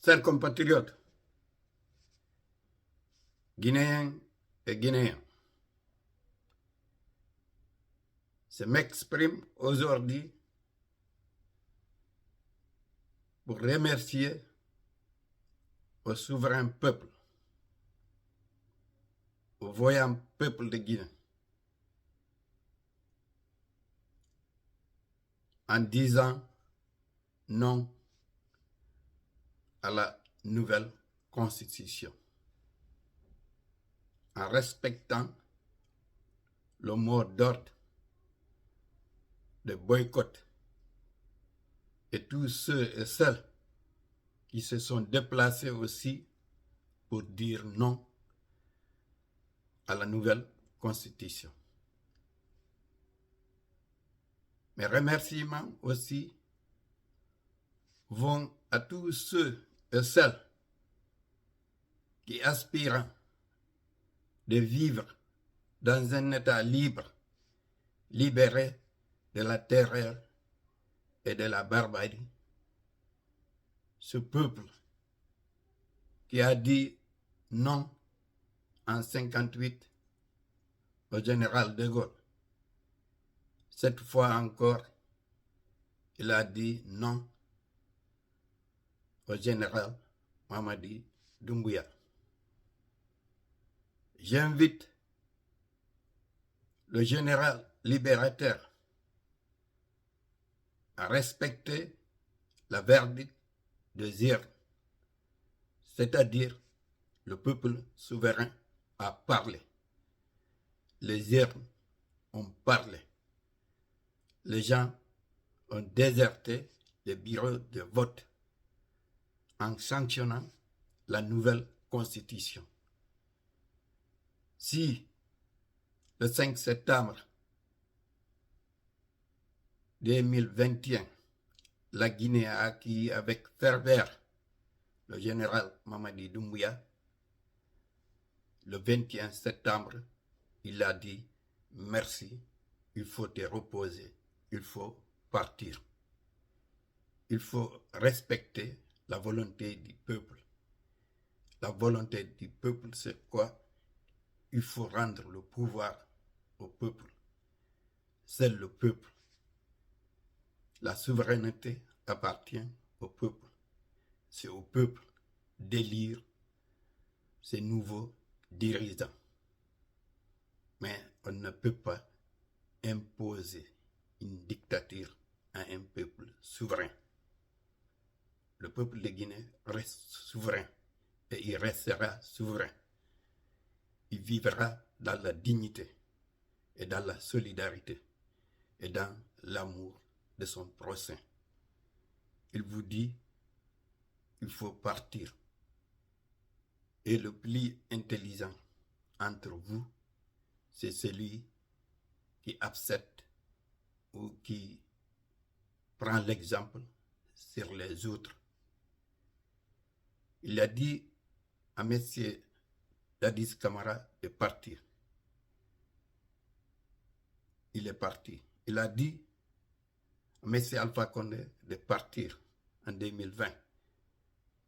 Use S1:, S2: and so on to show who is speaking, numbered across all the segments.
S1: Chers compatriotes, Guinéens et Guinéens, je m'exprime aujourd'hui pour remercier au souverain peuple, au voyant peuple de Guinée, en disant non à la nouvelle constitution, en respectant le mot d'ordre de boycott et tous ceux et celles qui se sont déplacés aussi pour dire non à la nouvelle constitution. Mes remerciements aussi vont à tous ceux et celles qui aspirent de vivre dans un état libre, libéré de la terreur et de la barbarie. Ce peuple qui a dit non en 1958 au général de Gaulle. Cette fois encore, il a dit non au général Mamadi Doumbouya. J'invite le général libérateur à respecter la verdict de Zir, c'est-à-dire le peuple souverain a parlé. Les urnes ont parlé. Les gens ont déserté les bureaux de vote en sanctionnant la nouvelle constitution. Si le 5 septembre 2021, la Guinée a accueilli avec ferveur le général Mamadi Doumbouya, le 21 septembre, il a dit merci, il faut te reposer, il faut partir. Il faut respecter la volonté du peuple. La volonté du peuple, c'est quoi? Il faut rendre le pouvoir au peuple. C'est le peuple. La souveraineté appartient au peuple. C'est au peuple d'élire ces nouveaux dirigeants. Mais on ne peut pas imposer une dictature à un peuple souverain. Le peuple de Guinée reste souverain et il restera souverain. Il vivra dans la dignité et dans la solidarité et dans l'amour de son prochain. Il vous dit, il faut partir. Et le plus intelligent entre vous, c'est celui qui accepte ou qui prend l'exemple sur les autres. Il a dit à M. Dadis Camara de partir. Il est parti. Il a dit à M. Alpha Condé de partir en 2020.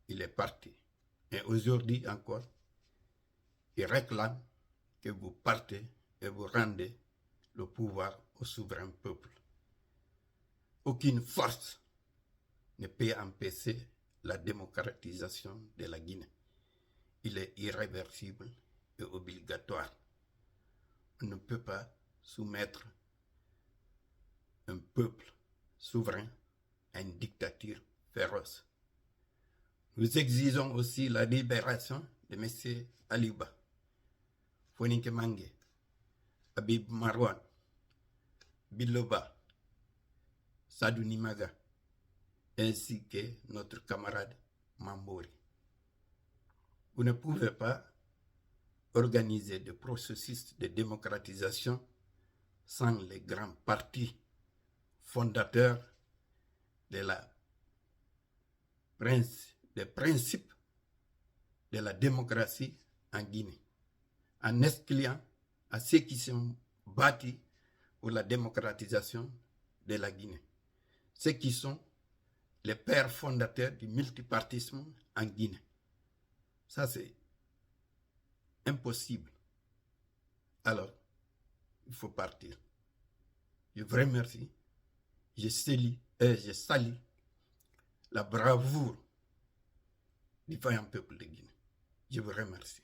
S1: Il est parti. Et aujourd'hui encore, il réclame que vous partez et vous rendez le pouvoir au souverain peuple. Aucune force ne peut empêcher la démocratisation de la Guinée. Il est irréversible et obligatoire. On ne peut pas soumettre un peuple souverain à une dictature féroce. Nous exigeons aussi la libération de M. Aliba, Foninke Mange, Habib Marwan, Biloba, Sadou Nimaga, ainsi que notre camarade Mambori. Vous ne pouvez pas organiser des processus de démocratisation sans les grands partis fondateurs des principes de la démocratie en Guinée, en excluant à ceux qui sont bâtis pour la démocratisation de la Guinée, ceux qui sont les pères fondateurs du multipartisme en Guinée. Ça, c'est impossible. Alors, il faut partir. Je vous remercie. Je salue la bravoure du vaillant peuple de Guinée. Je vous remercie.